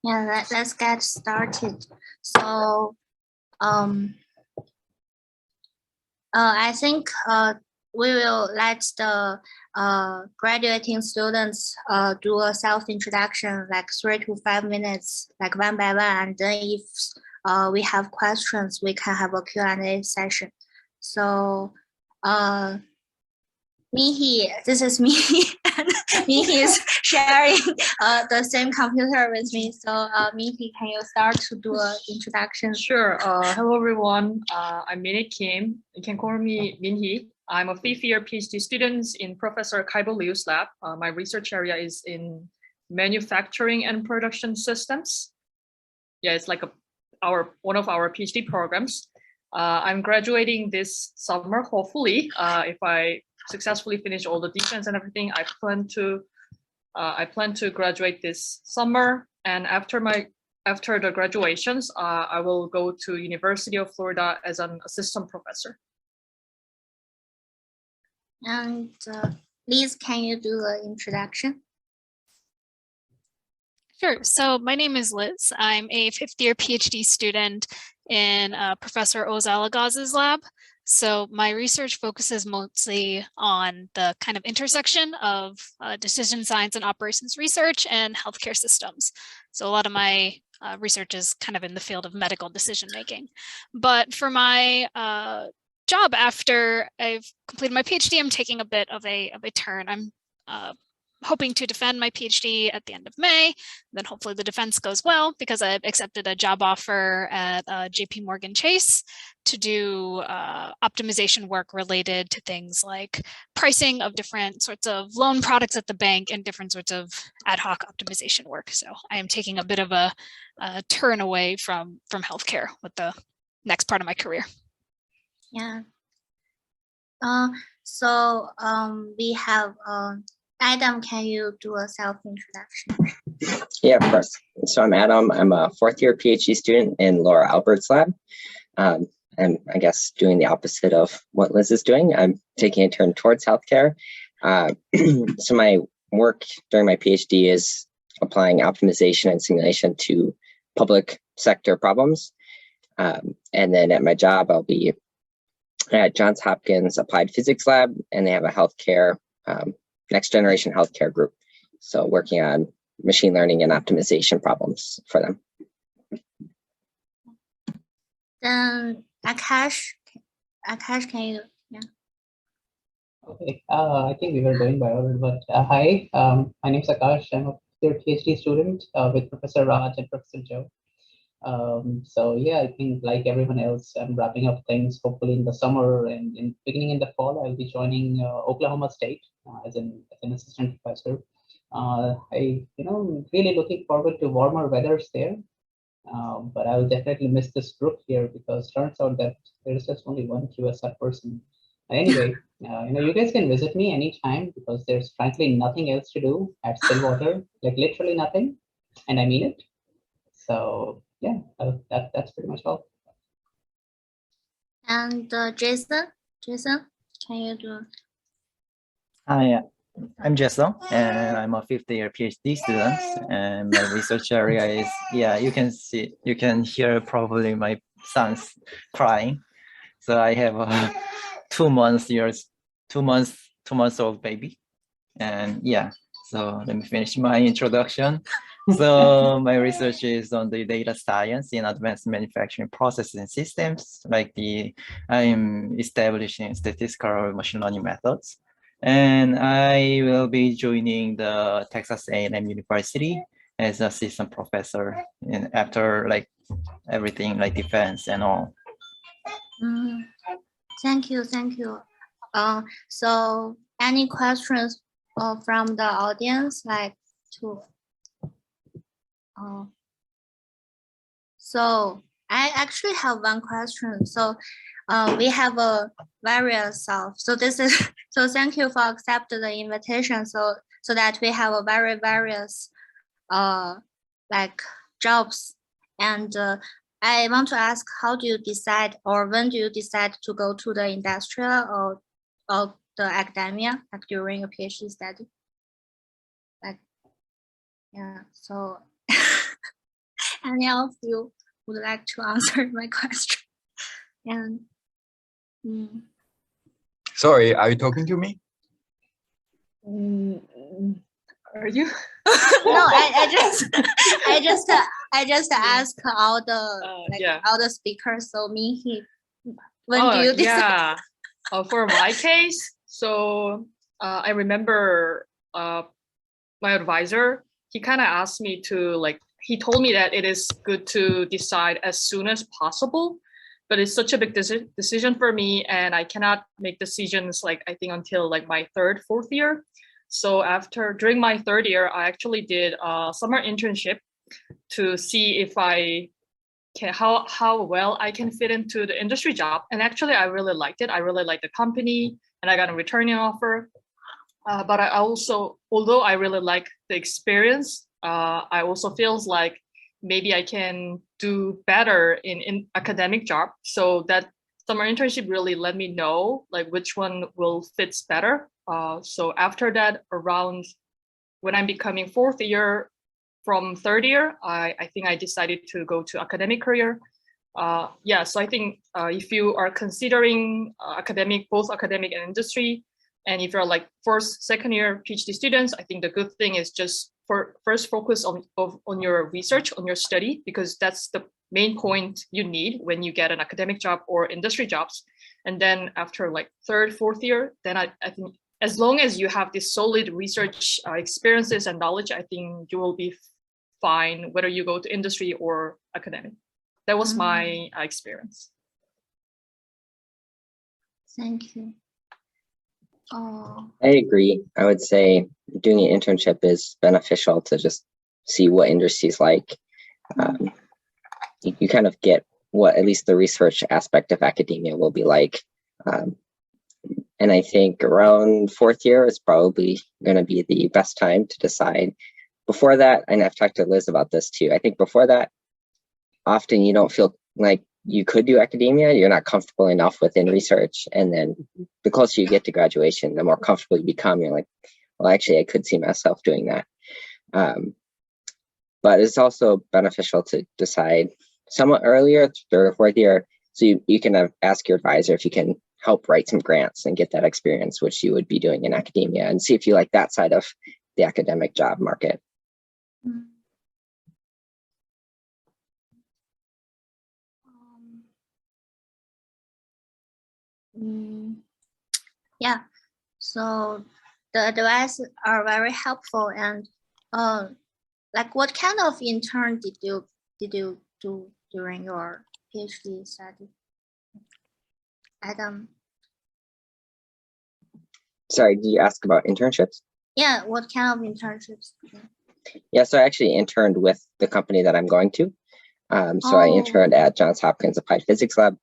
Yeah, let's get started. So, I think we will let the graduating students do a self-introduction, like 3 to 5 minutes, like one by one. And then if we have questions, we can have a Q&A session. So, Mihi, this is Mihi, and Mihi is sharing the same computer with me. So Mihi, can you start to do an introduction? Sure. Hello, everyone. I'm Minhee Kim. You can call me Minhee. I'm a 5th year PhD student in Professor Kaibo Liu's lab. My research area is in manufacturing and production systems. Yeah, it's like one of our PhD programs. I'm graduating this summer, hopefully, if I successfully finish all the defense and everything. I plan to graduate this summer, and after the graduations, I will go to University of Florida as an assistant professor. And Liz, can you do an introduction? Sure. So my name is Liz. I'm a 5th year PhD student in Professor Ozalagaz's lab. So my research focuses mostly on the kind of intersection of decision science and operations research and healthcare systems. So a lot of my research is kind of in the field of medical decision making. But for my job after I've completed my PhD, I'm taking a bit of a turn. I'm hoping to defend my PhD at the end of May. Then hopefully the defense goes well because I've accepted a job offer at JP Morgan Chase to do optimization work related to things like pricing of different sorts of loan products at the bank and different sorts of ad hoc optimization work. So I am taking a bit of a turn away from healthcare with the next part of my career. Yeah. So we have Adam, can you do a self-introduction? Yeah, of course. So I'm Adam. I'm a 4th year PhD student in Laura Albert's lab. And I guess doing the opposite of what Liz is doing. I'm taking a turn towards healthcare. So my work during my PhD is applying optimization and simulation to public sector problems. And then at my job, I'll be at Johns Hopkins Applied Physics Lab, and they have a healthcare next generation healthcare group. So working on machine learning and optimization problems for them. Then Akash, can you? Yeah. Okay, I think we were going by order, but hi, my name is Akash. I'm a PhD student with Professor Raj and Professor Joe. So yeah, I think like everyone else, I'm wrapping up things hopefully in the summer, and beginning in the fall, I'll be joining Oklahoma State as an assistant professor. I really looking forward to warmer weathers there, but I will definitely miss this group here because turns out that there's just only one QSR person. Anyway, you guys can visit me anytime because there's frankly nothing else to do at Stillwater, like literally nothing, and I mean it. So yeah, that's pretty much all. And Jason, can you do? Hi, I'm Jason, and I'm a 5th year PhD student, and my research area is, yeah, you can hear probably my son's crying. So I have a 2 months old baby, and yeah, so let me finish my introduction. So my research is on the data science in advanced manufacturing processes and systems, like I'm establishing statistical machine learning methods. And I will be joining the Texas A&M University as assistant professor after like everything like defense and all. Thank you. So any questions from the audience, like to? So I actually have one question. So we have a various so this is so thank you for accepting the invitation. So that we have a very various like jobs, and I want to ask, how do you decide, or when do you decide to go to the industrial or the academia, like during a PhD study? Like, yeah, so Any of you would like to answer my question? And Sorry, are you talking to me? Are you? no, I just ask all the all the speakers. So Minhee, when do you decide? Yeah. For my case, so I remember my advisor, he kind of asked me to he told me that it is good to decide as soon as possible, but it's such a big decision for me, and I cannot make decisions I think until my third, fourth year. So during my third year, I actually did a summer internship to see if I can how well I can fit into the industry job. And actually, I really liked it. I really liked the company, and I got a returning offer. But I also, although I really like the experience, I also feels like maybe I can do better in academic job. So that summer internship really let me know which one will fits better. So after that, around when I'm becoming fourth year from third year, I think I decided to go to academic career. Yeah, so I think if you are considering both academic and industry, and if you're first, second year PhD students, I think the good thing is just first focus on your research, on your study, because that's the main point you need when you get an academic job or industry jobs. And then after third, fourth year, then I think as long as you have this solid research experiences and knowledge, I think you will be fine whether you go to industry or academic. That was my experience. Thank you. I agree. I would say doing an internship is beneficial to just see what industry is like. You kind of get what at least the research aspect of academia will be like. And I think around fourth year is probably going to be the best time to decide. Before that, and I've talked to Liz about this too, I think before that, often you don't feel like you could do academia, you're not comfortable enough within research. And then the closer you get to graduation, the more comfortable you become. You're like, well, actually, I could see myself doing that. But it's also beneficial to decide somewhat earlier, third or fourth year, so you can ask your advisor if you can help write some grants and get that experience, which you would be doing in academia, and see if you like that side of the academic job market. Yeah, so the advice are very helpful. And what kind of intern did you do during your PhD study, Adam? Sorry, did you ask about internships? Yeah, what kind of internships? Yeah, so I actually interned with the company that I'm going to. So I interned at Johns Hopkins Applied Physics Lab.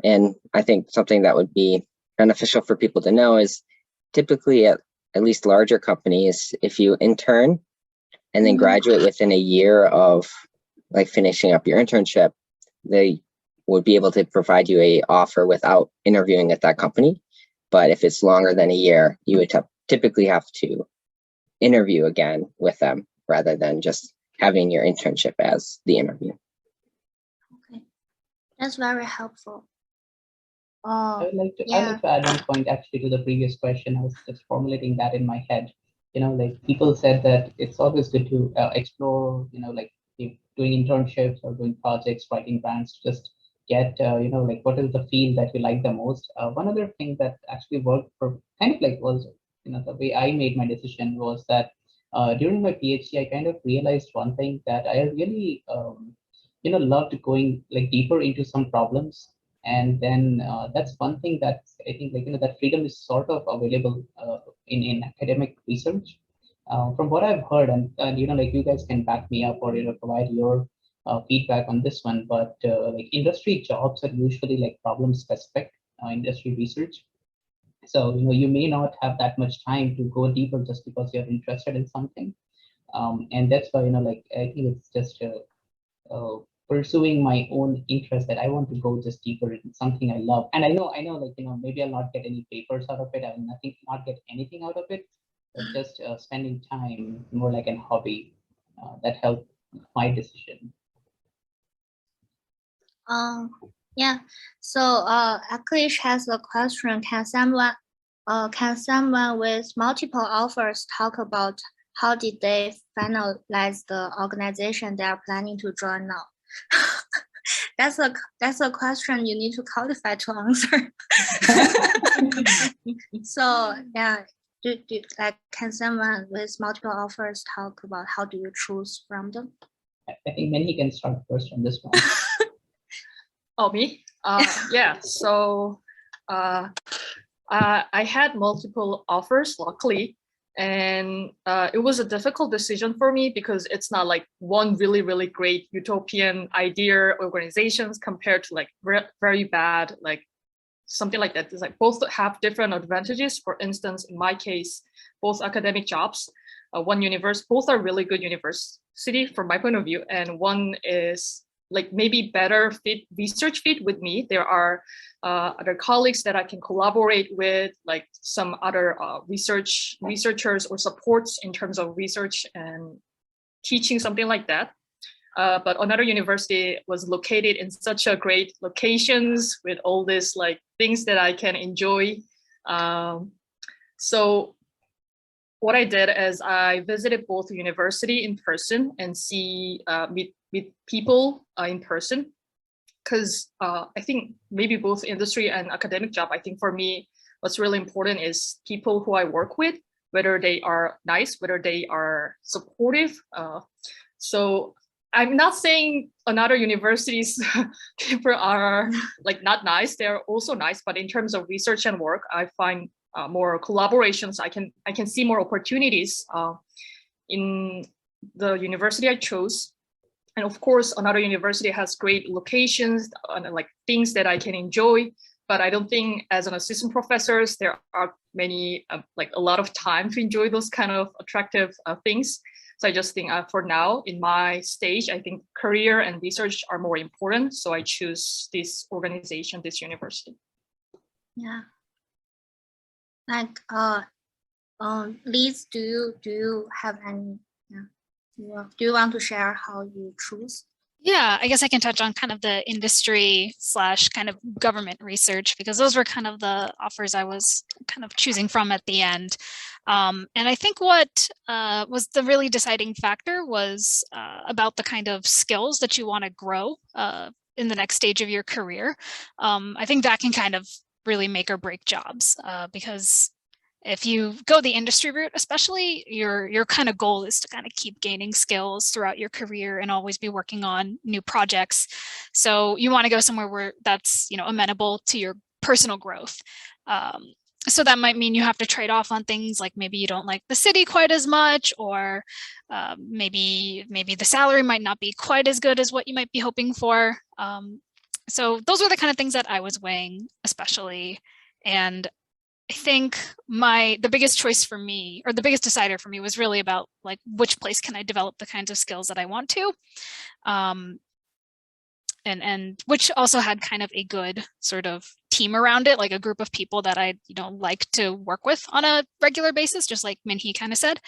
And I think something that would be beneficial for people to know is typically at least larger companies, if you intern and then graduate within a year of finishing up your internship, they would be able to provide you a offer without interviewing at that company. But if it's longer than a year, you would typically have to interview again with them rather than just having your internship as the interview. Okay, that's very helpful. I would like to add one point actually to the previous question. I was just formulating that in my head. People said that it's always good to explore, doing internships or doing projects, writing grants, just get, what is the field that you like the most. One other thing that actually worked for was, the way I made my decision was that during my PhD, I kind of realized one thing, that I really, loved going deeper into some problems. And then that's one thing that I think that freedom is sort of available in academic research. From what I've heard, and you guys can back me up or provide your feedback on this one, but industry jobs are usually problem specific industry research. So you may not have that much time to go deeper just because you're interested in something, and that's why I think it's just pursuing my own interest that I want to go just deeper in something I love. And I know maybe I'll not get any papers out of it. I'll not get anything out of it, but just spending time more like a hobby that help my decision. Yeah. So Aklish has a question. Can someone with multiple offers talk about how did they finalize the organization they are planning to join now? That's a question you need to qualify to answer. So yeah, can someone with multiple offers talk about how do you choose from them? I think Minhee can start first on this one. Oh, me? Yeah, so I had multiple offers, luckily, and it was a difficult decision for me because it's not like one really, really great utopian idea organizations compared to like very bad, like something like that. It's like both have different advantages. For instance, in my case, both academic jobs, both are really good university from my point of view, and one is like maybe better research fit with me. There are other colleagues that I can collaborate with, like some other researchers or supports in terms of research and teaching, something like that. But another university was located in such a great locations with all this like things that I can enjoy. So what I did is I visited both university in person and meet people in person, because I think maybe both industry and academic job, I think for me, what's really important is people who I work with, whether they are nice, whether they are supportive. So I'm not saying another universities people are like not nice, they're also nice, but in terms of research and work, I find more collaborations. I can see more opportunities in the university I chose. And of course, another university has great locations and like things that I can enjoy. But I don't think as an assistant professors, there are many, like a lot of time to enjoy those kind of attractive things. So I just think for now, in my stage, I think career and research are more important. So I choose this organization, this university. Yeah. Like, Liz, do you have any? Yeah. Do you want to share how you choose? Yeah, I guess I can touch on kind of the industry / kind of government research, because those were kind of the offers I was kind of choosing from at the end. And I think what was the really deciding factor was about the kind of skills that you want to grow in the next stage of your career. I think that can kind of really make or break jobs, because if you go the industry route, especially, your kind of goal is to kind of keep gaining skills throughout your career and always be working on new projects. So you want to go somewhere where that's, amenable to your personal growth. So that might mean you have to trade off on things like maybe you don't like the city quite as much, or maybe the salary might not be quite as good as what you might be hoping for. So those were the kind of things that I was weighing, especially. And I think the biggest choice for me, or the biggest decider for me, was really about like which place can I develop the kinds of skills that I want to, and which also had kind of a good sort of team around it, like a group of people that I like to work with on a regular basis, just like Minhee kind of said.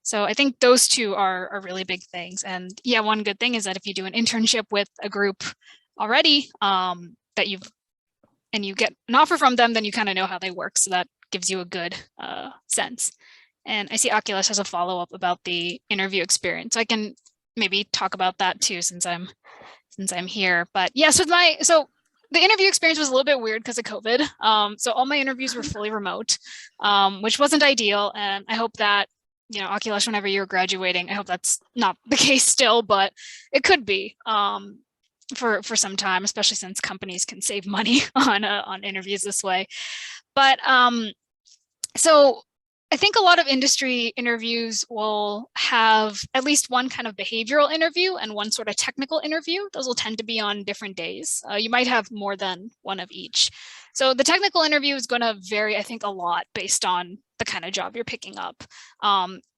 So I think those two are really big things. And yeah, one good thing is that if you do an internship with a group already that you get an offer from them, then you kind of know how they work. So that gives you a good sense. And I see Oculus has a follow-up about the interview experience. So I can maybe talk about that too, since I'm here. But yeah, so the interview experience was a little bit weird because of COVID. So all my interviews were fully remote, which wasn't ideal. And I hope that, Oculus, whenever you're graduating, I hope that's not the case still, but it could be. For some time, especially since companies can save money on interviews this way. But so I think a lot of industry interviews will have at least one kind of behavioral interview and one sort of technical interview. Those will tend to be on different days. You might have more than one of each. So the technical interview is going to vary, I think, a lot based on the kind of job you're picking up.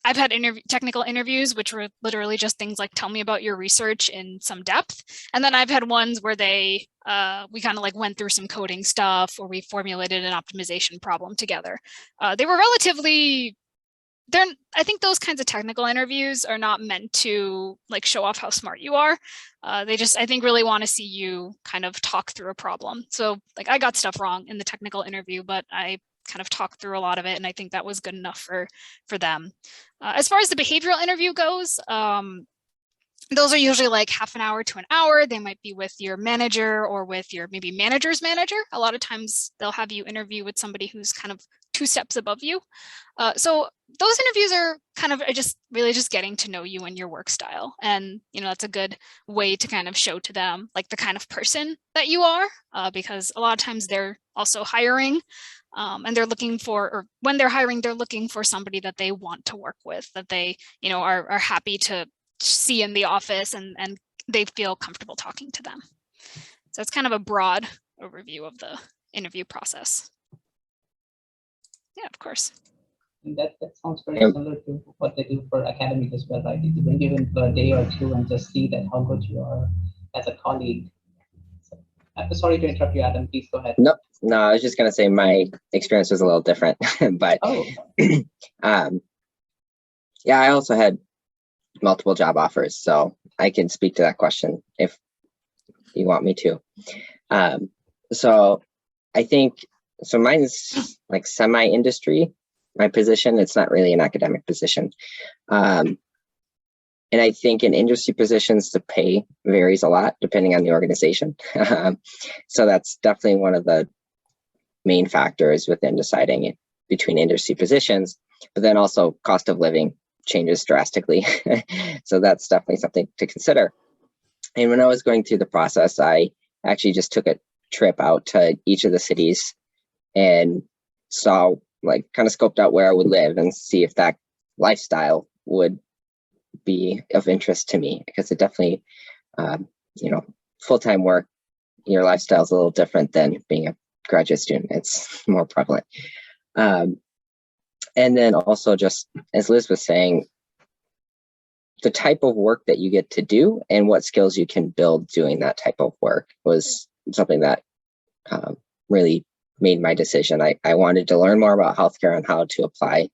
I've had technical interviews, which were literally just things like, tell me about your research in some depth. And then I've had ones where we kind of like went through some coding stuff, or we formulated an optimization problem together. They were relatively I think those kinds of technical interviews are not meant to like show off how smart you are. They just, I think, really want to see you kind of talk through a problem. So like I got stuff wrong in the technical interview, but I kind of talked through a lot of it, and I think that was good enough for them. As far as the behavioral interview goes, those are usually like half an hour to an hour. They might be with your manager or with your maybe manager's manager. A lot of times they'll have you interview with somebody who's kind of 2 steps above you. So those interviews are kind of just really just getting to know you and your work style. And, you know, that's a good way to kind of show to them like the kind of person that you are, because a lot of times they're also hiring, and they're looking for, or when they're hiring, they're looking for somebody that they want to work with, that they, you know, are happy to see in the office, and they feel comfortable talking to them. So it's kind of a broad overview of the interview process. Yeah, of course. That sounds very similar to what they do for academic as well, right? You bring you in for a day or two and just see that how good you are as a colleague. So, sorry to interrupt you, Adam. Please go ahead. No, I was just going to say my experience was a little different, but yeah, I also had multiple job offers, so I can speak to that question if you want me to. So I think, so mine's like semi-industry, my position. It's not really an academic position. And I think in industry positions, the pay varies a lot depending on the organization. So that's definitely one of the main factors within deciding between industry positions, but then also cost of living changes drastically. So that's definitely something to consider. And when I was going through the process, I actually just took a trip out to each of the cities and saw, like, kind of scoped out where I would live and see if that lifestyle would be of interest to me, because it definitely, you know, full-time work, your lifestyle is a little different than being a graduate student. It's more prevalent. And then also, just as Liz was saying, the type of work that you get to do and what skills you can build doing that type of work was something that really made my decision. I wanted to learn more about healthcare and how to apply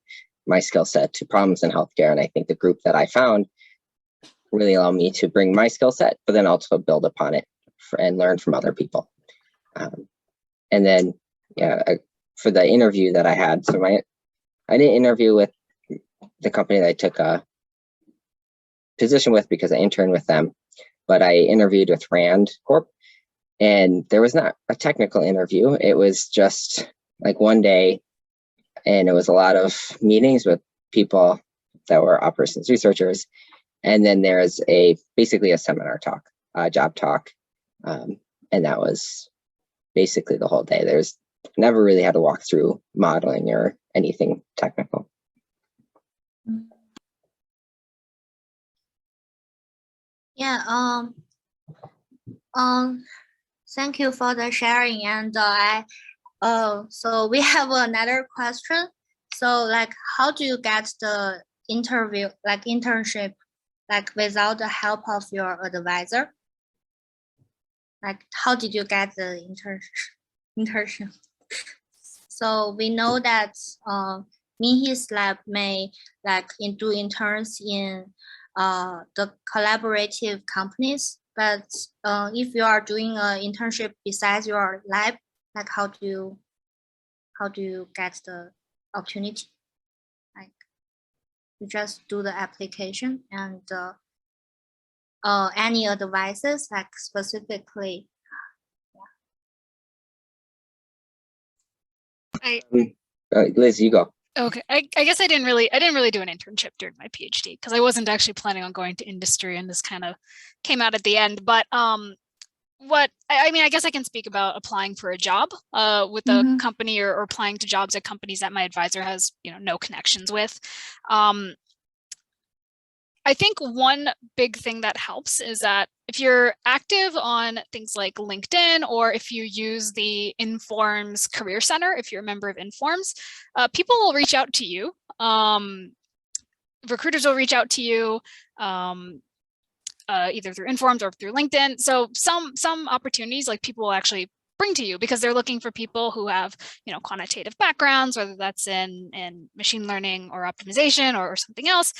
my skill set to problems in healthcare. And I think the group that I found really allowed me to bring my skill set, but then also build upon it and learn from other people. And then, yeah, for the interview that I had, so I didn't interview with the company that I took a position with because I interned with them, but I interviewed with Rand Corp, and there was not a technical interview. It was just like one day, and it was a lot of meetings with people that were operations researchers. And then there's basically a seminar talk, job talk. And that was basically the whole day. There's never really had to walk through modeling or anything technical. Yeah. Thank you for the sharing. And so we have another question. So, like, how do you get the interview, like internship, like without the help of your advisor? Like, how did you get the internship? So we know that Minhee's lab may do interns in the collaborative companies, but if you are doing an internship besides your lab, like how do you get the opportunity? Like, you just do the application, and any advices, like specifically? Liz, you go. Okay, I guess I didn't really do an internship during my PhD because I wasn't actually planning on going to industry, and this kind of came out at the end. But I mean, I guess I can speak about applying for a job with a company, or applying to jobs at companies that my advisor has, you know, no connections with. I think one big thing that helps is that if you're active on things like LinkedIn, or if you use the Informs Career Center, if you're a member of Informs, people will reach out to you. Recruiters will reach out to you either through Informs or through LinkedIn. So some opportunities, like, people will actually bring to you, because they're looking for people who have, you know, quantitative backgrounds, whether that's in machine learning or optimization or something else.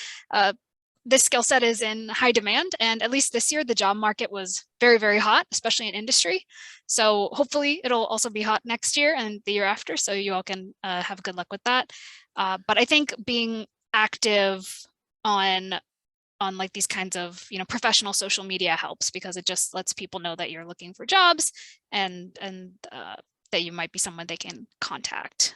This skill set is in high demand, and at least this year the job market was very, very hot, especially in industry. So hopefully it'll also be hot next year and the year after, so you all can have good luck with that. But I think being active on like these kinds of, you know, professional social media helps, because it just lets people know that you're looking for jobs, and that you might be someone they can contact.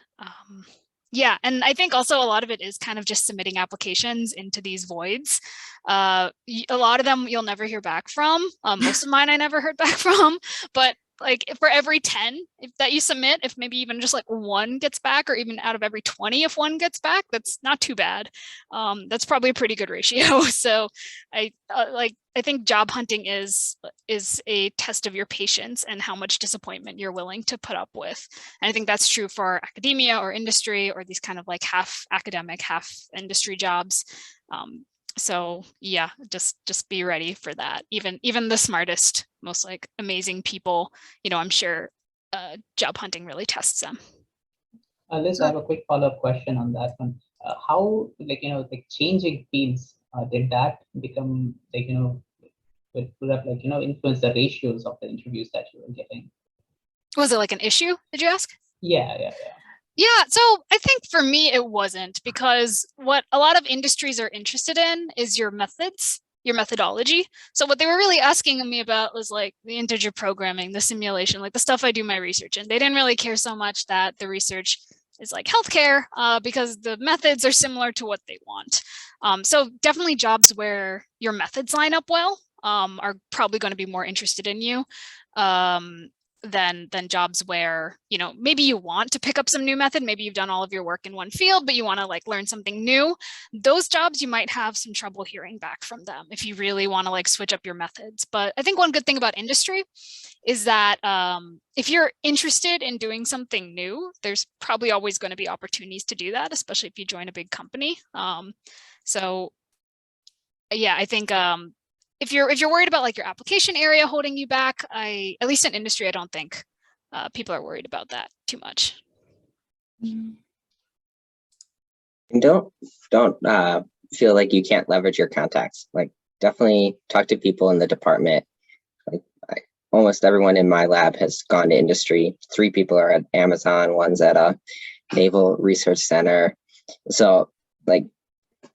Yeah, and I think also a lot of it is kind of just submitting applications into these voids. A lot of them you'll never hear back from. Most of mine I never heard back from, but like for every 10 that you submit, if maybe even just like one gets back, or even out of every 20 if one gets back, that's not too bad. That's probably a pretty good ratio. So I think job hunting is a test of your patience and how much disappointment you're willing to put up with. And I think that's true for academia or industry, or these kind of like half academic, half industry jobs. So yeah, just be ready for that. Even the smartest, most like amazing people, you know, I'm sure job hunting really tests them. Liz, I have a quick follow-up question on that one. How, like, you know, like changing fields, did that become, like, you know, would have, like, you know, influence the ratios of the interviews that you were getting? Was it like an issue, did you ask? Yeah. Yeah, so I think for me it wasn't, because what a lot of industries are interested in is your methods, your methodology. So what they were really asking me about was like the integer programming, the simulation, like the stuff I do my research in. They didn't really care so much that the research is like healthcare, because the methods are similar to what they want. So definitely jobs where your methods line up well are probably going to be more interested in you. Than jobs where, you know, maybe you want to pick up some new method, maybe you've done all of your work in one field, but you want to like learn something new. Those jobs you might have some trouble hearing back from them if you really want to like switch up your methods. But I think one good thing about industry is that if you're interested in doing something new, there's probably always going to be opportunities to do that, especially if you join a big company. So yeah, I think if you're worried about like your application area holding you back, at least in industry, I don't think people are worried about that too much. And don't feel like you can't leverage your contacts. Like, definitely talk to people in the department. Like, almost everyone in my lab has gone to industry. 3 people are at Amazon, one's at a Naval Research Center. So like,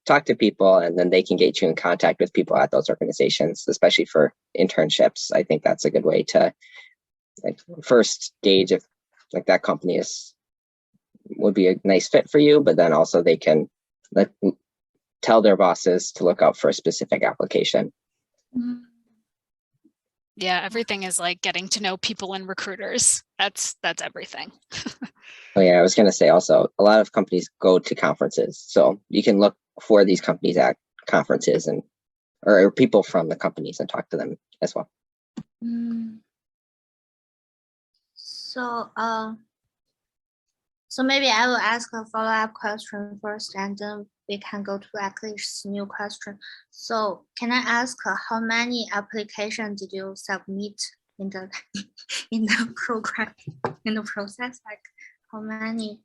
talk to people, and then they can get you in contact with people at those organizations, especially for internships. I think that's a good way to like first gauge if like that company would be a nice fit for you, but then also they can like tell their bosses to look out for a specific application. Yeah, everything is like getting to know people and recruiters. That's everything. Oh yeah, I was going to say also, a lot of companies go to conferences, so you can look for these companies at conferences or people from the companies and talk to them as well. So so maybe I will ask a follow-up question first, and then we can go to Akilesh's new question. So can I ask how many applications did you submit in the in the program, in the process? Like how many?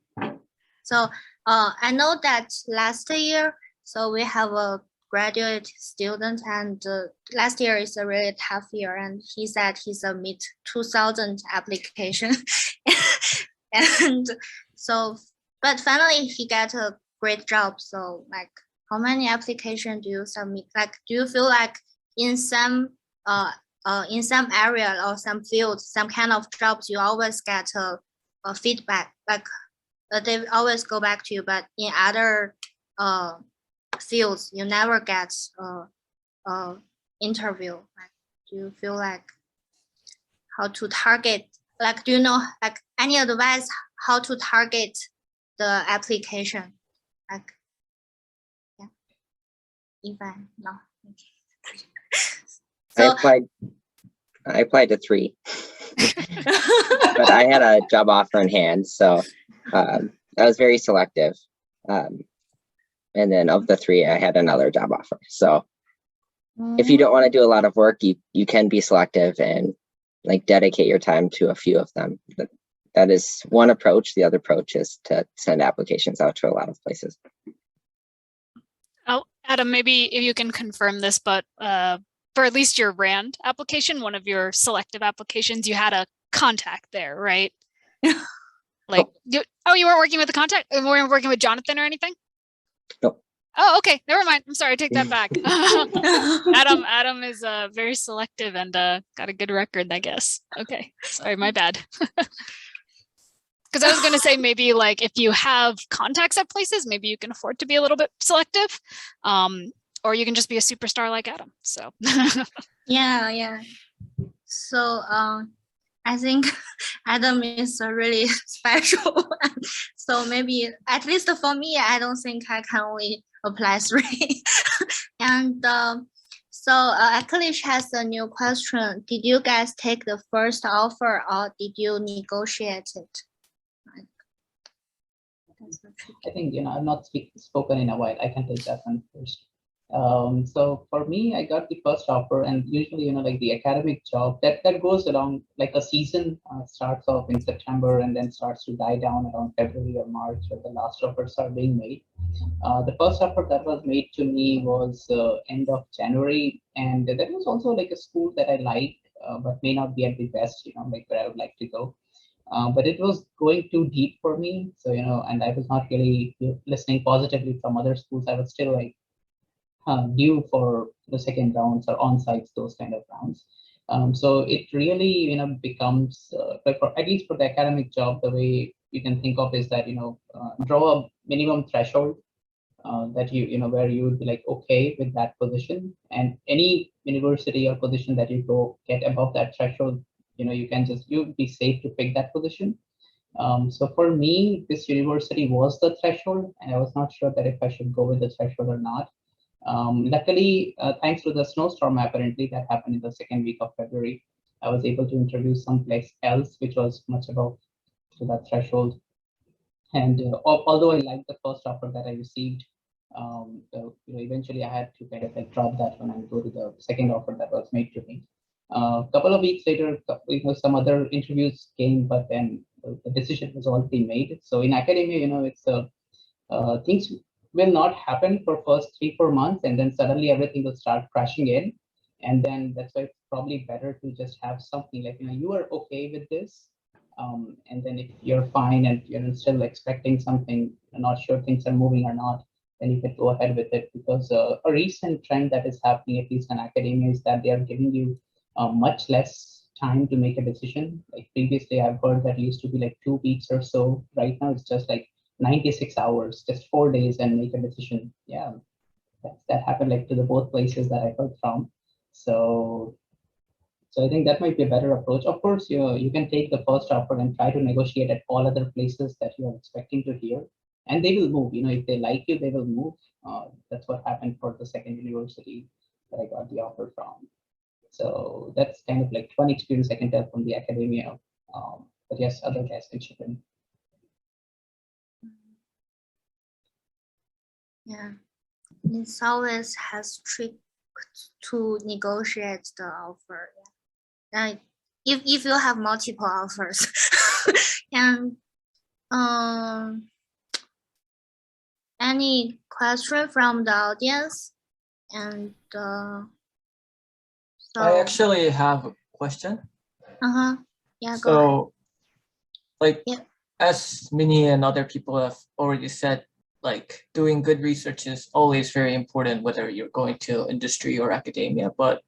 So I know that last year, so we have a graduate student, and last year is a really tough year, and he said he submit 2,000 applications. And so, but finally he got a great job. So like, how many applications do you submit? Like, do you feel like in some area or some field, some kind of jobs, you always get a feedback, like they always go back to you, but in other fields, you never get interview? Like, do you feel like how to target? Like, do you know like any advice how to target the application? Like, yeah, if I no. Okay. So I applied to 3, but I had a job offer in hand, so I was very selective. And then of the 3, I had another job offer. So if you don't want to do a lot of work, you can be selective and like dedicate your time to a few of them. That is one approach. The other approach is to send applications out to a lot of places. Oh, Adam, maybe if you can confirm this, but for at least your RAND application, one of your selective applications, you had a contact there, right? Like, you weren't working with the contact? You weren't working with Jonathan or anything? Nope. Oh, okay. Never mind. I'm sorry. I take that back. Adam is very selective and got a good record, I guess. Okay. Sorry, my bad. Because I was going to say maybe like if you have contacts at places, maybe you can afford to be a little bit selective, or you can just be a superstar like Adam. So Yeah. So I think Adam is really special. So maybe at least for me, I don't think I can only apply 3. And so Akilish has a new question. Did you guys take the first offer or did you negotiate it? I think, I've not spoken in a while. I can take that one first. So for me, I got the first offer, and usually, like the academic job that goes along like a season, starts off in September and then starts to die down around February or March, where the last offers are being made. The first offer that was made to me was end of January, and that was also like a school that I like, but may not be at the best, like where I would like to go. But it was going too deep for me. So, and I was not really listening positively from other schools. I was still like due for the second rounds or on-sites, those kind of rounds. So it really, becomes, like for, at least for the academic job, the way you can think of is that, draw a minimum threshold that where you would be like, okay with that position, and any university or position that you get above that threshold, you'd be safe to pick that position. So for me, this university was the threshold, and I was not sure that if I should go with the threshold or not. Luckily, thanks to the snowstorm apparently that happened in the second week of February, I was able to interview someplace else, which was much above to that threshold. And although I liked the first offer that I received, eventually I had to kind of like drop that one and go to the second offer that was made to me. A couple of weeks later, some other interviews came, but then the decision was already made. So in academia, it's things will not happen for first 3-4 months, and then suddenly everything will start crashing in. And then that's why it's probably better to just have something like, you are okay with this. And then if you're fine and you're still expecting something, not sure things are moving or not, then you can go ahead with it. Because a recent trend that is happening, at least in academia, is that they are giving you much less time to make a decision. Like previously, I've heard that used to be like 2 weeks or so. Right now, it's just like 96 hours, just 4 days and make a decision. Yeah, that happened like to the both places that I heard from. So I think that might be a better approach. Of course, you can take the first offer and try to negotiate at all other places that you are expecting to hear, and they will move. If they like you, they will move. That's what happened for the second university that I got the offer from. So that's kind of like one experience I can tell from the academia. But yes, other guys can chip in. Yeah, it's always has trick to negotiate the offer. Yeah. If you have multiple offers, and any question from the audience? And so I actually have a question. Yeah, go ahead. So, like, Yeah. as Minnie and other people have already said, like doing good research is always very important, whether you're going to industry or academia. But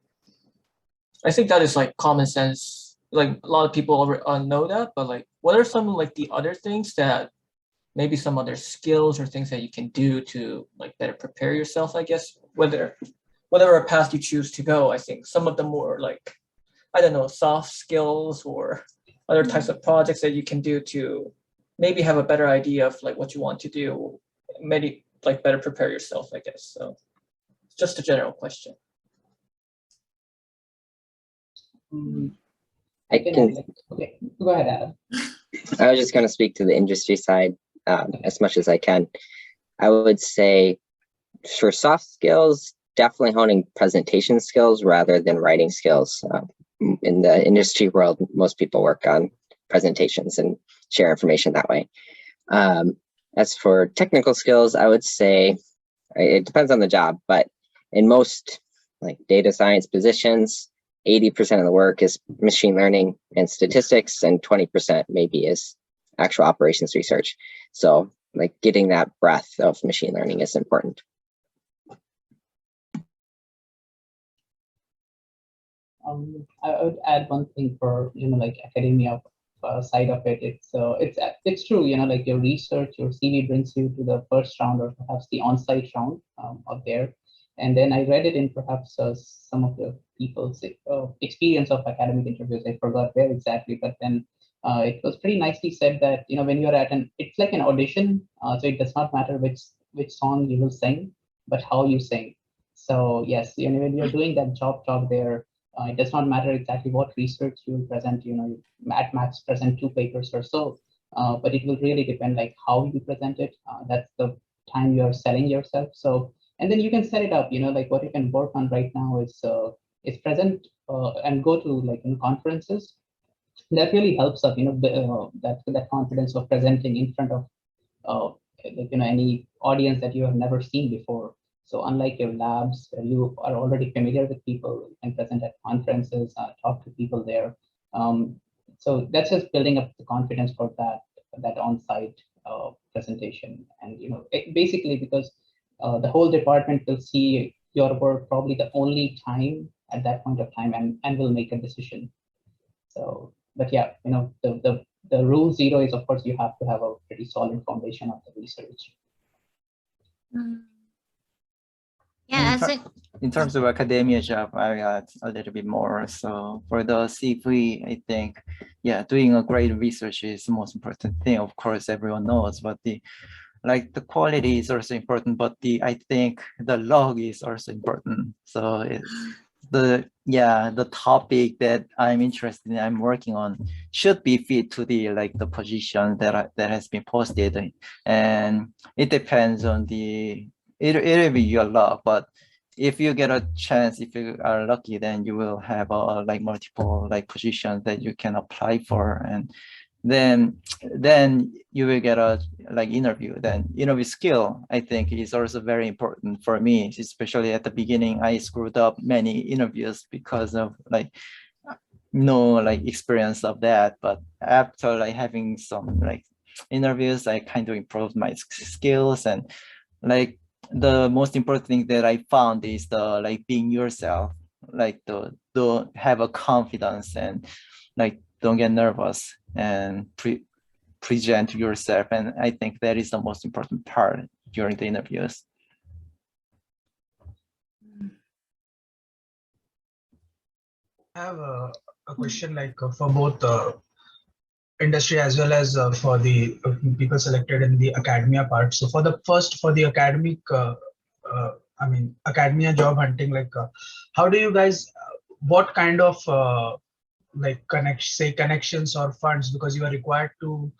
I think that is like common sense. Like a lot of people already know that, but like, what are some like the other things that maybe some other skills or things that you can do to like better prepare yourself, I guess, whatever path you choose to go. I think some of the more like, I don't know, soft skills or other types of projects that you can do to maybe have a better idea of like what you want to do, maybe like better prepare yourself, I guess. So just a general question. Okay, go ahead, Adam. I was just going to speak to the industry side as much as I can. I would say for soft skills, definitely honing presentation skills rather than writing skills. in the industry world, most people work on presentations and share information that way. As for technical skills, I would say it depends on the job, but in most like data science positions, 80% of the work is machine learning and statistics, and 20% maybe is actual operations research. So like getting that breadth of machine learning is important. I would add one thing for like academia side of it. It's true, like your research, your CV brings you to the first round or perhaps the on-site round up there. And then I read it in perhaps some of the people's experience of academic interviews. I forgot where exactly, but then it was pretty nicely said that when you're at it's like an audition, so it does not matter which song you will sing, but how you sing. So yes, when you're doing that job there, it does not matter exactly what research you will present. At max present 2 papers or so, but it will really depend like how you present it. That's the time you're selling yourself. So, and then you can set it up. Like what you can work on right now is present and go to like in conferences. That really helps up. That confidence of presenting in front of any audience that you have never seen before. So unlike your labs where you are already familiar with people and present at conferences, talk to people there. So that's just building up the confidence for that on-site presentation. And basically because the whole department will see your work probably the only time at that point of time and will make a decision. So, but yeah, the rule 0 is, of course, you have to have a pretty solid foundation of the research. Yeah, I think in terms of academia job, I got a little bit more. So for the CV, I think, yeah, doing a great research is the most important thing. Of course, everyone knows, but the quality is also important, but I think the log is also important. So the topic that I'm interested in, I'm working on, should be fit to the the position that has been posted, and it depends on it'll be your luck. But if you get a chance, if you are lucky, then you will have multiple positions that you can apply for, and then you will get a interview. Then interview skill, I think, is also very important for me, especially at the beginning. I screwed up many interviews because of no experience of that, but after having some interviews, I kind of improved my skills. And the most important thing that I found is the being yourself, to have a confidence, and don't get nervous and present yourself. And I think that is the most important part during the interviews. I have a question for both industry as well as for the people selected in the academia part. So for the academic, academia job hunting, how do you guys, what kind of connections or funds, because you are required to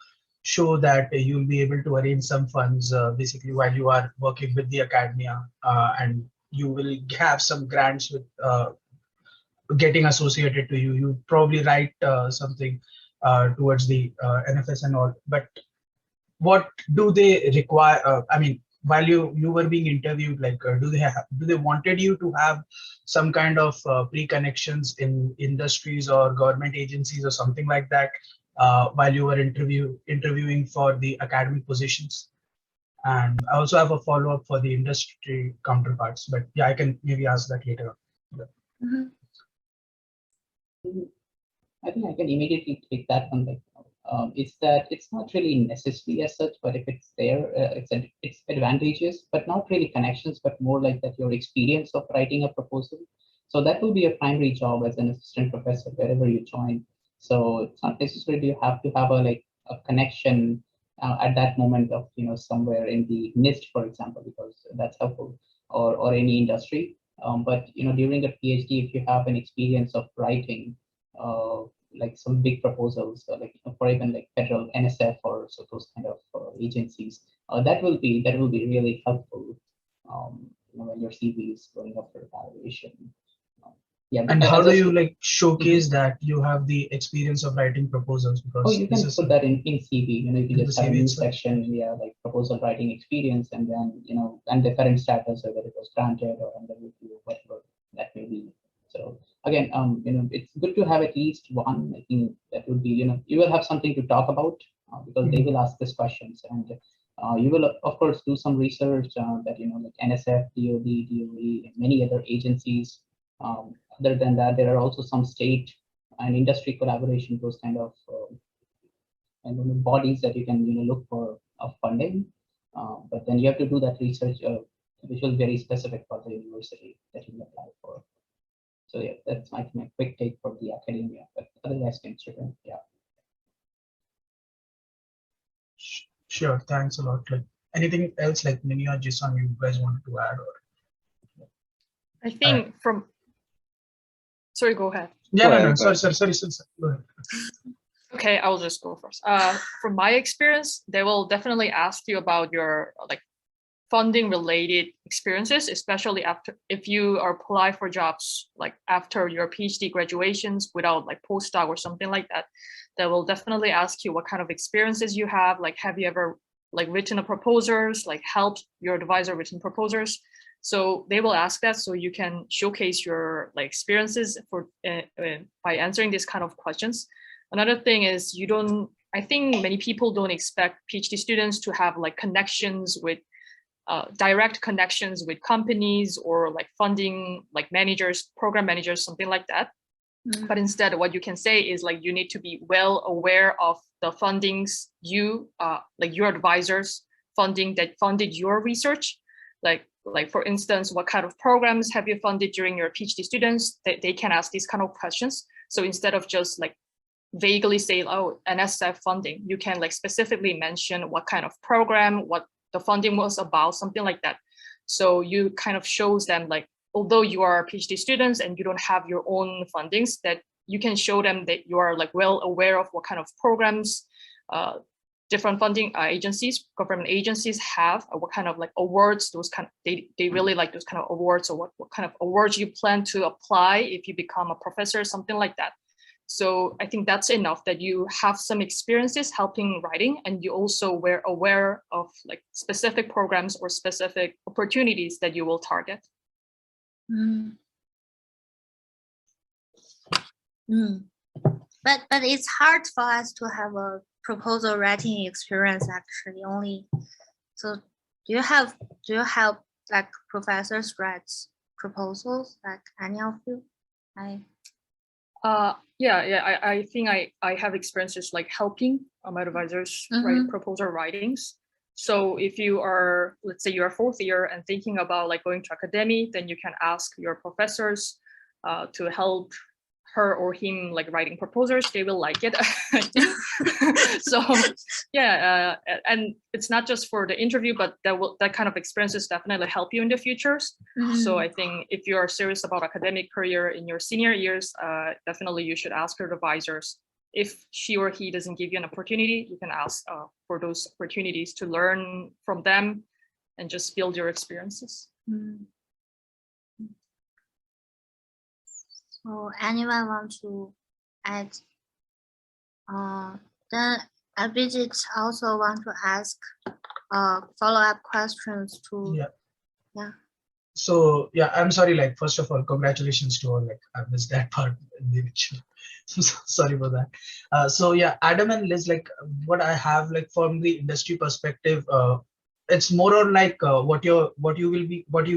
show that you'll be able to arrange some funds basically while you are working with the academia, and you will have some grants with getting associated to you. You probably write something towards the NFS and all, but what do they require? While you were being interviewed, do they wanted you to have some kind of pre-connections in industries or government agencies or something like that while you were interviewing for the academic positions? And I also have a follow-up for the industry counterparts, but yeah, I can maybe ask that later. I think I can immediately take that one. It's that it's not really necessary as such, but if it's there, it's advantageous, but not really connections, but more like that your experience of writing a proposal. So that will be a primary job as an assistant professor wherever you join. So it's not necessarily you have to have a connection at that moment of somewhere in the NIST, for example, because that's helpful, or any industry. But during a PhD, if you have an experience of writing some big proposals, for even federal NSF or so those kind of agencies, that will be really helpful when your CV is going up for evaluation. Yeah. And how as do a you like showcase that you have the experience of writing proposals? Oh, Because you this can is put that in CV. You know, you can in the just have a CV new itself. section, yeah, like proposal writing experience, and then and the current status, whether it was granted or under review, whatever that may be. So again, it's good to have at least one. I think that would be, you will have something to talk about because they will ask these questions, and you will of course do some research that like NSF, DoD, DOE, and many other agencies. Other than that, there are also some state and industry collaboration, those kind of bodies that you can look for funding. But then you have to do that research, which will be very specific for the university that you apply for. So yeah, that's my quick take for the academia. But otherwise, can student, yeah. Sure, thanks a lot. Like anything else, like Minnie or Jason, you guys wanted to add? Or I think from, sorry, go ahead. yeah, Go no, ahead, go sorry. Go ahead. Okay, I'll just go first. From my experience, they will definitely ask you about your like funding related experiences, especially after if you apply for jobs like after your PhD graduations without like postdoc or something like that. They will definitely ask you what kind of experiences you have. Like, have you ever like written a proposals, like helped your advisor written proposals? So they will ask that so you can showcase your like experiences for by answering these kind of questions. Another thing is I think many people don't expect PhD students to have like connections with direct connections with companies or like funding, like managers, program managers, something like that. But instead, what you can say is like you need to be well aware of the fundings like your advisors funding that funded your research. Like for instance, what kind of programs have you funded during your PhD students? They can ask these kind of questions. So instead of just like vaguely say, oh, NSF funding, you can like specifically mention what kind of program, what the funding was about, something like that. So you kind of shows them like, although you are PhD students and you don't have your own fundings, that you can show them that you are like well aware of what kind of programs different funding agencies, government agencies have, or what kind of like awards, those kind of, they really like those kind of awards, or what kind of awards you plan to apply if you become a professor, something like that. So I think that's enough that you have some experiences helping writing, and you also were aware of like specific programs or specific opportunities that you will target. But it's hard for us to have a proposal writing experience actually only. So do you help like professors write proposals, like any of you? I think I have experiences like helping my advisors write proposal writings. So if you are, let's say you're fourth year and thinking about like going to academy, then you can ask your professors to help her or him like writing proposals. They will like it. So yeah, and it's not just for the interview, but that kind of experiences definitely help you in the futures. So I think if you are serious about academic career in your senior years, definitely you should ask your advisors. If she or he doesn't give you an opportunity, you can ask for those opportunities to learn from them and just build your experiences. So anyone want to add? Then Abhijit also want to ask follow-up questions to. Yeah. So yeah, I'm sorry. Like first of all, congratulations to all. Like I missed that part in the picture. Sorry for that. So yeah, Adam and Liz, like what I have like from the industry perspective, it's more on like what you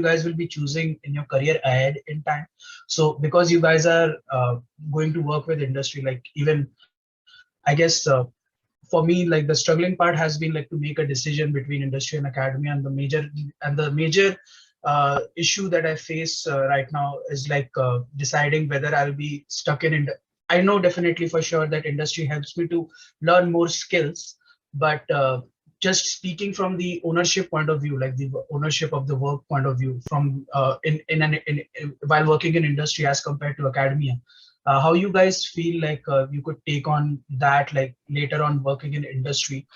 guys will be choosing in your career ahead in time. So because you guys are going to work with industry, like even I guess for me, like the struggling part has been like to make a decision between industry and academia, and the major issue that I face right now is like deciding whether I'll be stuck in. I know definitely for sure that industry helps me to learn more skills, but just speaking from the ownership point of view, like the ownership of the work point of view, from while working in industry as compared to academia, how you guys feel like you could take on that, like later on working in industry,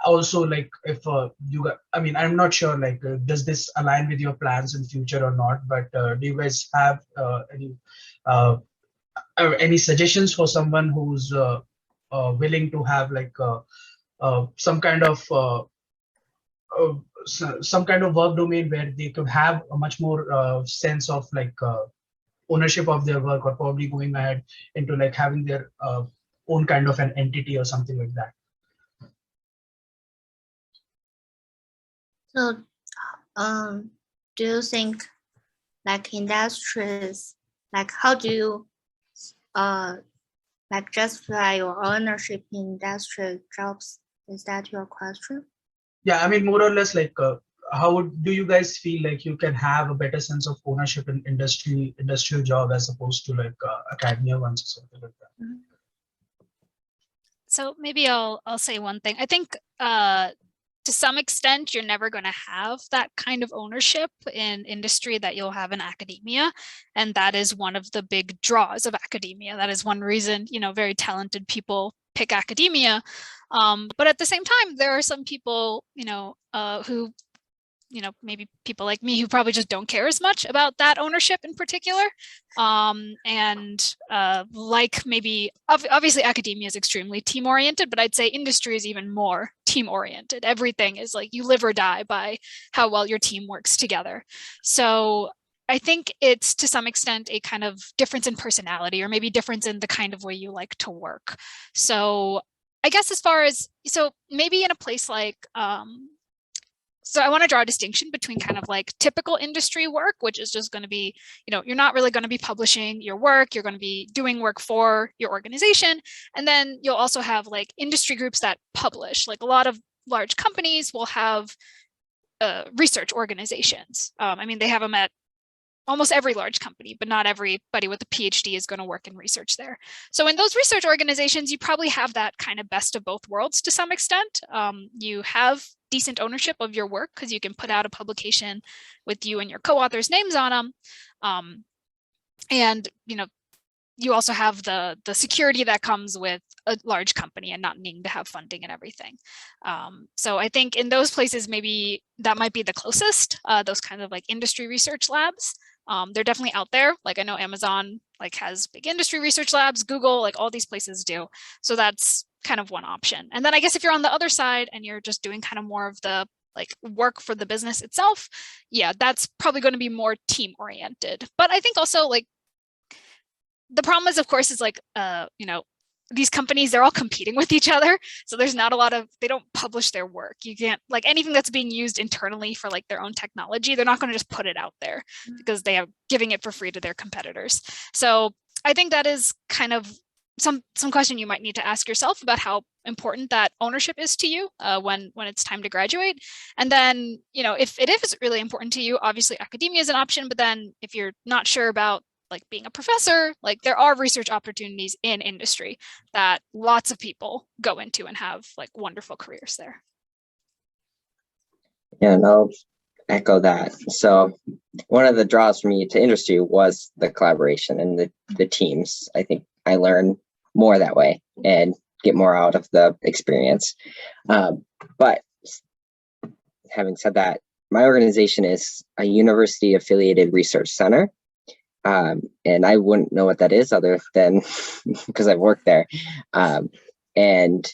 also like if you got, I mean, I'm not sure like does this align with your plans in future or not, but do you guys have any suggestions for someone who's willing to have like some kind of some kind of work domain where they could have a much more sense of like ownership of their work, or probably going ahead into like having their own kind of an entity or something like that? So, do you think like industries, like how do you like justify your ownership in industry jobs? Is that your question? Yeah, I mean, more or less like how do you guys feel like you can have a better sense of ownership in industrial job as opposed to like academia ones or something like that? Mm-hmm. So maybe I'll say one thing. I think to some extent, you're never going to have that kind of ownership in industry that you'll have in academia. And that is one of the big draws of academia. That is one reason, you know, very talented people pick academia. But at the same time, there are some people, you know, who, you know, maybe people like me who probably just don't care as much about that ownership in particular. Like maybe, obviously academia is extremely team oriented, but I'd say industry is even more team oriented. Everything is like you live or die by how well your team works together. So I think it's to some extent a kind of difference in personality, or maybe difference in the kind of way you like to work. So I guess as far as, so maybe in a place like, so I want to draw a distinction between kind of like typical industry work, which is just going to be, you know, you're not really going to be publishing your work. You're going to be doing work for your organization. And then you'll also have like industry groups that publish. Like a lot of large companies will have research organizations. I mean, they have them at almost every large company, but not everybody with a PhD is going to work in research there. So in those research organizations, you probably have that kind of best of both worlds to some extent. You have decent ownership of your work because you can put out a publication with you and your co-authors' names on them. And, you know, you also have the security that comes with a large company and not needing to have funding and everything. So I think in those places, maybe that might be the closest, those kind of like industry research labs. They're definitely out there. Like I know Amazon like has big industry research labs, Google, like all these places do. So that's kind of one option. And then I guess if you're on the other side and you're just doing kind of more of the like work for the business itself, yeah, that's probably going to be more team oriented. But I think also like the problem is, of course, is like, you know, these companies, they're all competing with each other. So there's not a lot of, they don't publish their work. You can't, like anything that's being used internally for like their own technology, they're not going to just put it out there because they are giving it for free to their competitors. So I think that is kind of some question you might need to ask yourself about how important that ownership is to you when it's time to graduate. And then, you know, if it is really important to you, obviously academia is an option, but then if you're not sure about like being a professor, like there are research opportunities in industry that lots of people go into and have like wonderful careers there. Yeah, and I'll echo that. So one of the draws for me to industry was the collaboration and the teams. I think I learn more that way and get more out of the experience. But having said that, my organization is a university affiliated research center. And I wouldn't know what that is other than because I've worked there. And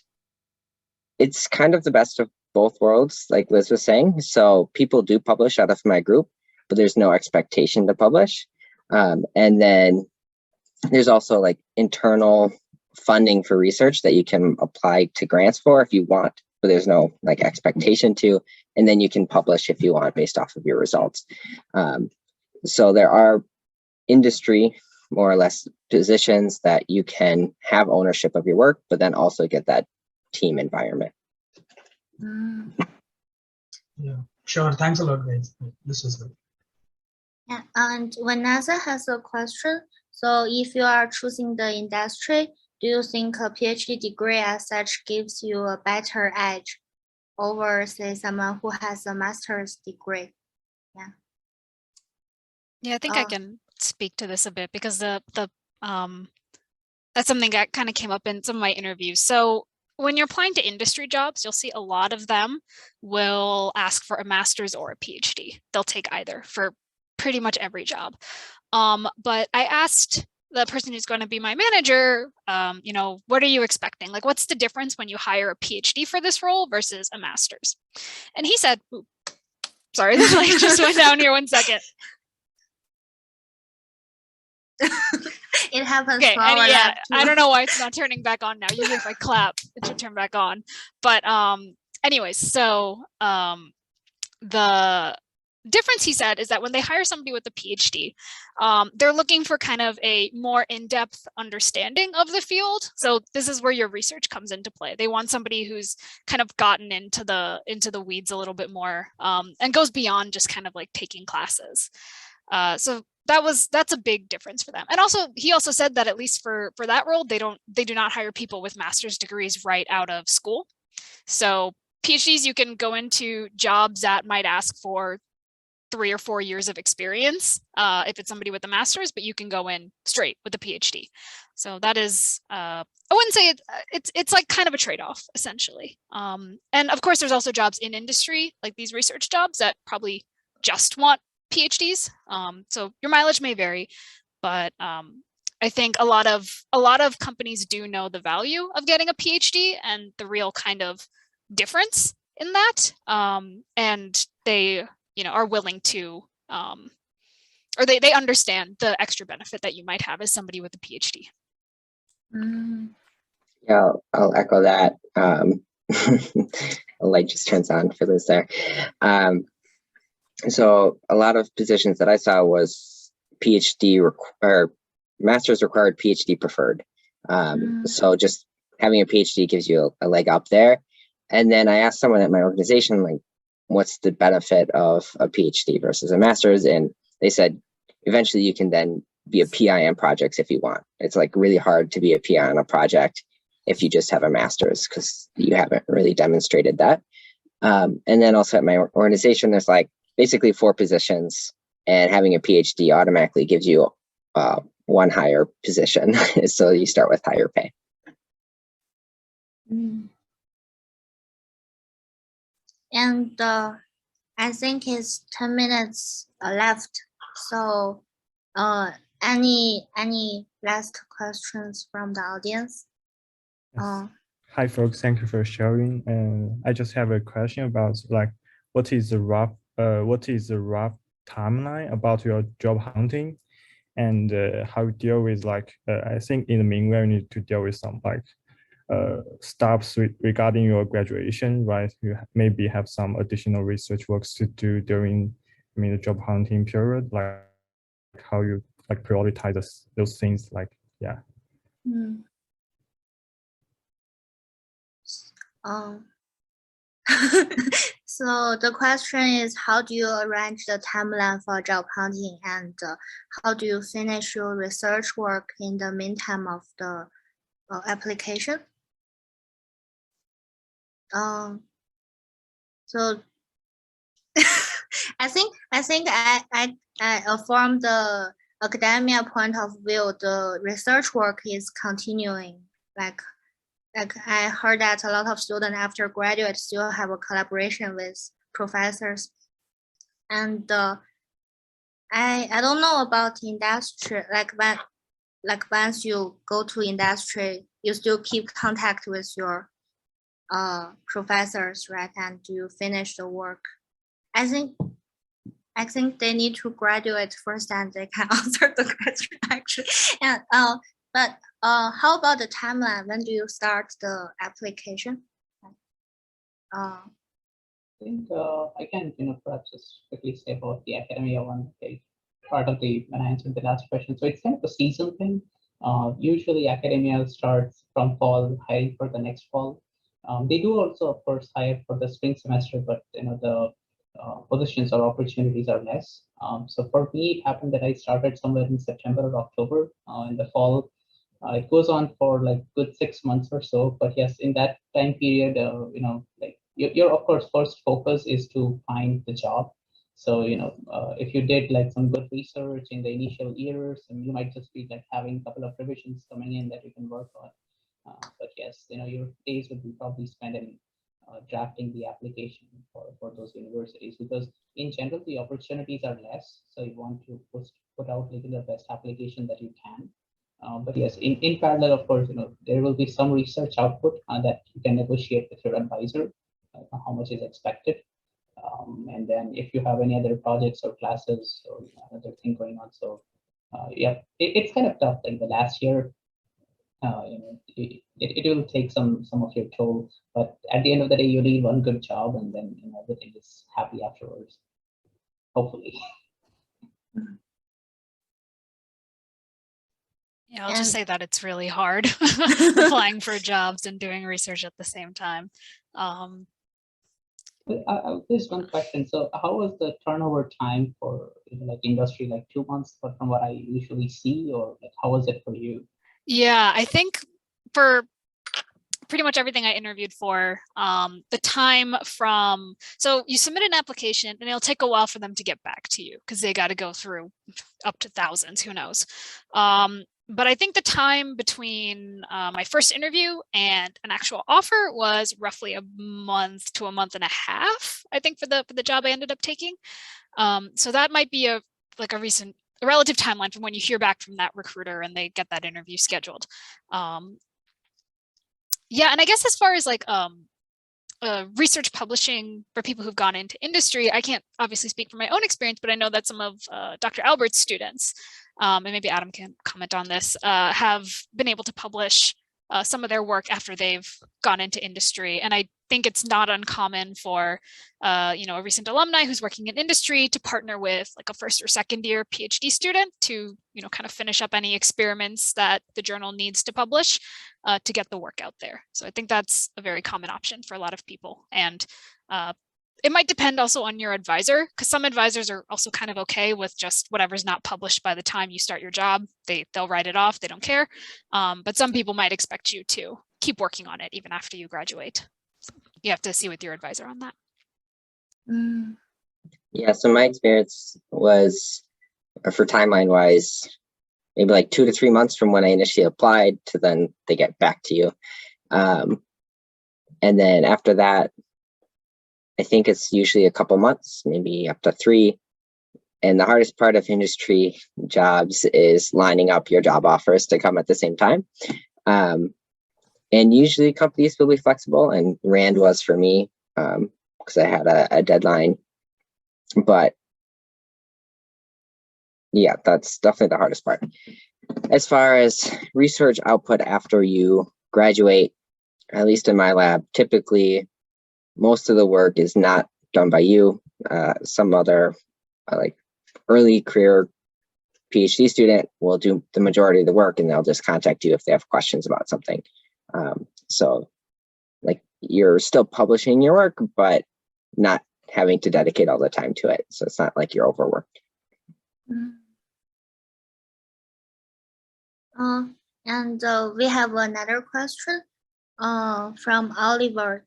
it's kind of the best of both worlds, like Liz was saying. So people do publish out of my group, but there's no expectation to publish. And then there's also like internal funding for research that you can apply to grants for if you want, but there's no like expectation to, and then you can publish if you want based off of your results. So there are industry, more or less, positions that you can have ownership of your work, but then also get that team environment. Yeah, sure. Thanks a lot, guys. This was good. Yeah, and Vanessa has a question. So if you are choosing the industry, do you think a PhD degree as such gives you a better edge over, say, someone who has a master's degree? Yeah, I think I can speak to this a bit because that's something that kind of came up in some of my interviews. So when you're applying to industry jobs, you'll see a lot of them will ask for a master's or a PhD. They'll take either for pretty much every job. But I asked the person who's going to be my manager, you know, what are you expecting? Like, what's the difference when you hire a PhD for this role versus a master's? And he said, ooh, sorry, the light just went down here 1 second. It happens. Okay, to our and yeah, lab too. I don't know why it's not turning back on now. Usually if I clap, it should turn back on. But anyways, so the difference, he said, is that when they hire somebody with a PhD, they're looking for kind of a more in-depth understanding of the field. So this is where your research comes into play. They want somebody who's kind of gotten into the weeds a little bit more, and goes beyond just kind of like taking classes. So that's a big difference for them. And also, he also said that at least for that role, they do not hire people with master's degrees right out of school. So PhDs, you can go into jobs that might ask for 3 or 4 years of experience if it's somebody with a master's, but you can go in straight with a PhD. So that is, I wouldn't say it's like kind of a trade-off essentially. And of course, there's also jobs in industry, like these research jobs that probably just want PhDs. So your mileage may vary, but I think a lot of companies do know the value of getting a PhD and the real kind of difference in that, and they, you know, are willing to, or they understand the extra benefit that you might have as somebody with a PhD. Yeah, I'll echo that. The light just turns on for this there. So a lot of positions that I saw was PhD or master's required, PhD preferred. So just having a PhD gives you a leg up there. And then I asked someone at my organization, like, what's the benefit of a PhD versus a master's? And they said, eventually you can then be a PI on projects if you want. It's like really hard to be a PI on a project if you just have a master's because you haven't really demonstrated that. And then also at my organization, there's like basically 4 positions, and having a PhD automatically gives you one higher position. So you start with higher pay. And I think it's 10 minutes left. So any last questions from the audience? Yes. Hi folks, thank you for sharing. I just have a question about like what is the rough timeline about your job hunting, and how you deal with like I think in the meanwhile you need to deal with some like stuff regarding your graduation, right? You maybe have some additional research works to do during, I mean, the job hunting period, like how you like prioritize those things, like, yeah. So the question is, how do you arrange the timeline for job hunting, and how do you finish your research work in the meantime of the application? So I think from the academia point of view, the research work is continuing. Like I heard that a lot of students after graduate still have a collaboration with professors, and I don't know about industry. Like once you go to industry, you still keep contact with your professors, right? And you finish the work. I think they need to graduate first, and they can answer the question actually. And but how about the timeline? When do you start the application? I think I can, perhaps just quickly say about the academia one. Okay, part of when I answered the last question. So it's kind of a season thing. Usually academia starts from fall, hiring for the next fall. They do also, of course, hire for the spring semester, but the positions or opportunities are less. So for me, it happened that I started somewhere in September or October. In the fall, it goes on for like good 6 months or so. But yes, in that time period, like your of course first focus is to find the job. So if you did like some good research in the initial years, and you might just be like having a couple of revisions coming in that you can work on. But yes, your days would be probably spent in drafting the application for those universities, because in general the opportunities are less. So you want to put out like the best application that you can. But yes, in parallel, of course, there will be some research output that you can negotiate with your advisor, how much is expected. And then if you have any other projects or classes or another thing going on. So yeah, it's kind of tough. Like the last year, it will take some of your toll, but at the end of the day, you leave one good job, and then everything is happy afterwards. Hopefully. Yeah, I'll just say that it's really hard applying for jobs and doing research at the same time. There's one question. So how was the turnover time for like industry, like 2 months, but from what I usually see, or like how was it for you? Yeah, I think for pretty much everything I interviewed for, the time from, so you submit an application and it'll take a while for them to get back to you because they got to go through up to thousands, who knows. But I think the time between my first interview and an actual offer was roughly a month to a month and a half, I think, for the job I ended up taking. So that might be a relative timeline from when you hear back from that recruiter and they get that interview scheduled. Yeah, and I guess as far as like research publishing for people who've gone into industry, I can't obviously speak from my own experience, but I know that some of Dr. Albert's students, and maybe Adam can comment on this, have been able to publish some of their work after they've gone into industry. And I think it's not uncommon for a recent alumni who's working in industry to partner with like a first or second year PhD student to kind of finish up any experiments that the journal needs to publish to get the work out there. So I think that's a very common option for a lot of people. And it might depend also on your advisor, because some advisors are also kind of okay with just whatever's not published by the time you start your job. They'll write it off. They don't care. But some people might expect you to keep working on it even after you graduate. So you have to see with your advisor on that. Yeah, so my experience was, for timeline wise, maybe like 2 to 3 months from when I initially applied to then they get back to you. And then after that, I think it's usually a couple months, maybe up to 3. And the hardest part of industry jobs is lining up your job offers to come at the same time. And usually companies will be flexible, and Rand was for me because I had a deadline. But yeah, that's definitely the hardest part. As far as research output after you graduate, at least in my lab, typically most of the work is not done by you. Some other like early career PhD student will do the majority of the work, and they'll just contact you if they have questions about something. So like you're still publishing your work, but not having to dedicate all the time to it. So it's not like you're overworked. And we have another question from Oliver.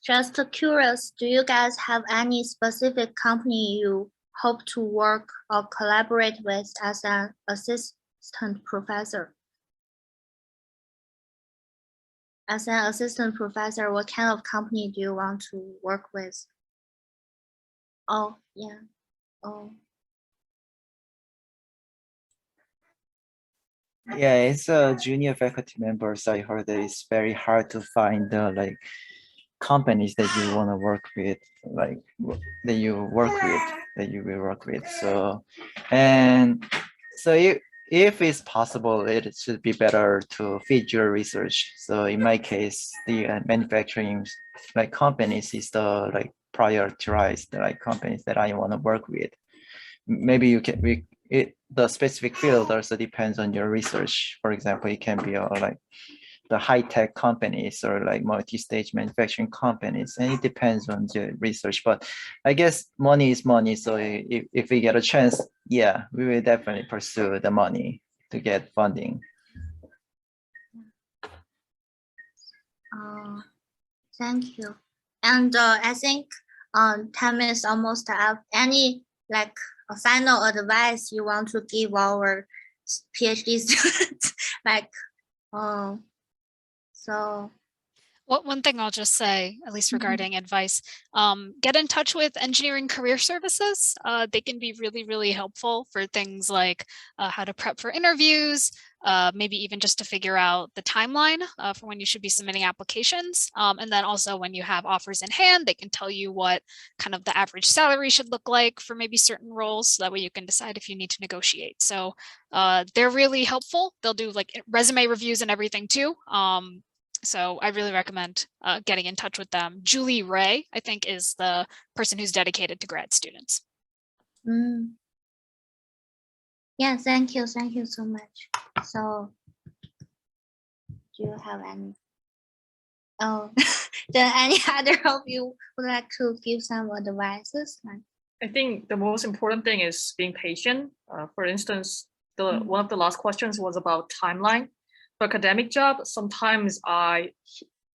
Just curious, do you guys have any specific company you hope to work or collaborate with as an assistant professor? As an assistant professor, what kind of company do you want to work with? Oh, yeah. Oh. Yeah, it's a junior faculty members. I heard that it's very hard to find like companies that you want to work with, like that you will work with. So, and so if it's possible, it should be better to feed your research. So in my case, the manufacturing like companies is the like prioritized like companies that I want to work with. Maybe you can the specific field also depends on your research. For example, it can be like the high-tech companies or like multi-stage manufacturing companies, and it depends on the research. But I guess money is money. So if we get a chance, yeah, we will definitely pursue the money to get funding. Thank you. And I think time is almost up. Any like a final advice you want to give our PhD students, like So One thing I'll just say, at least Mhm. regarding advice, get in touch with engineering career services. They can be really, really helpful for things like how to prep for interviews, maybe even just to figure out the timeline for when you should be submitting applications. And then also when you have offers in hand, they can tell you what kind of the average salary should look like for maybe certain roles. So that way you can decide if you need to negotiate. So they're really helpful. They'll do like resume reviews and everything too. So I really recommend getting in touch with them. Julie Ray, I think, is the person who's dedicated to grad students. Yeah, thank you so much. So do you have any? Oh, then any other of you would like to give some advices? I think the most important thing is being patient. For instance, one of the last questions was about timeline. For academic job, sometimes I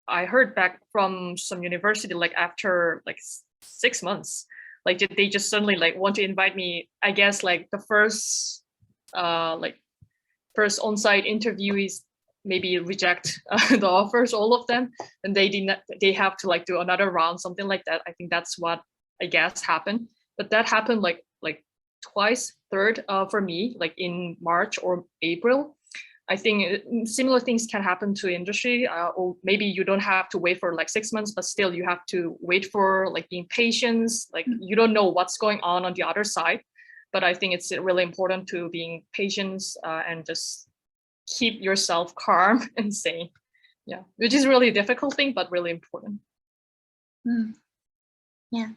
heard back from some university like after like 6 months, like they just suddenly like want to invite me. I guess like the first first on-site interviewees maybe reject the offers, all of them, and they have to like do another round, something like that. I think that's what I guess happened, but that happened like twice, third for me, like in March or April. I think similar things can happen to industry, or maybe you don't have to wait for like 6 months, but still you have to wait for like being patient. Like you don't know what's going on the other side. But I think it's really important to being patient and just keep yourself calm and sane. Yeah, which is really a difficult thing, but really important. Yeah,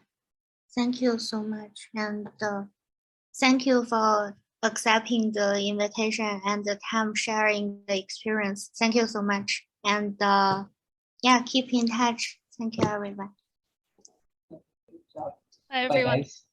thank you so much. And thank you for accepting the invitation and the time sharing the experience. Thank you so much. And yeah, keep in touch. Thank you, everyone. Bye, everyone. Bye, guys.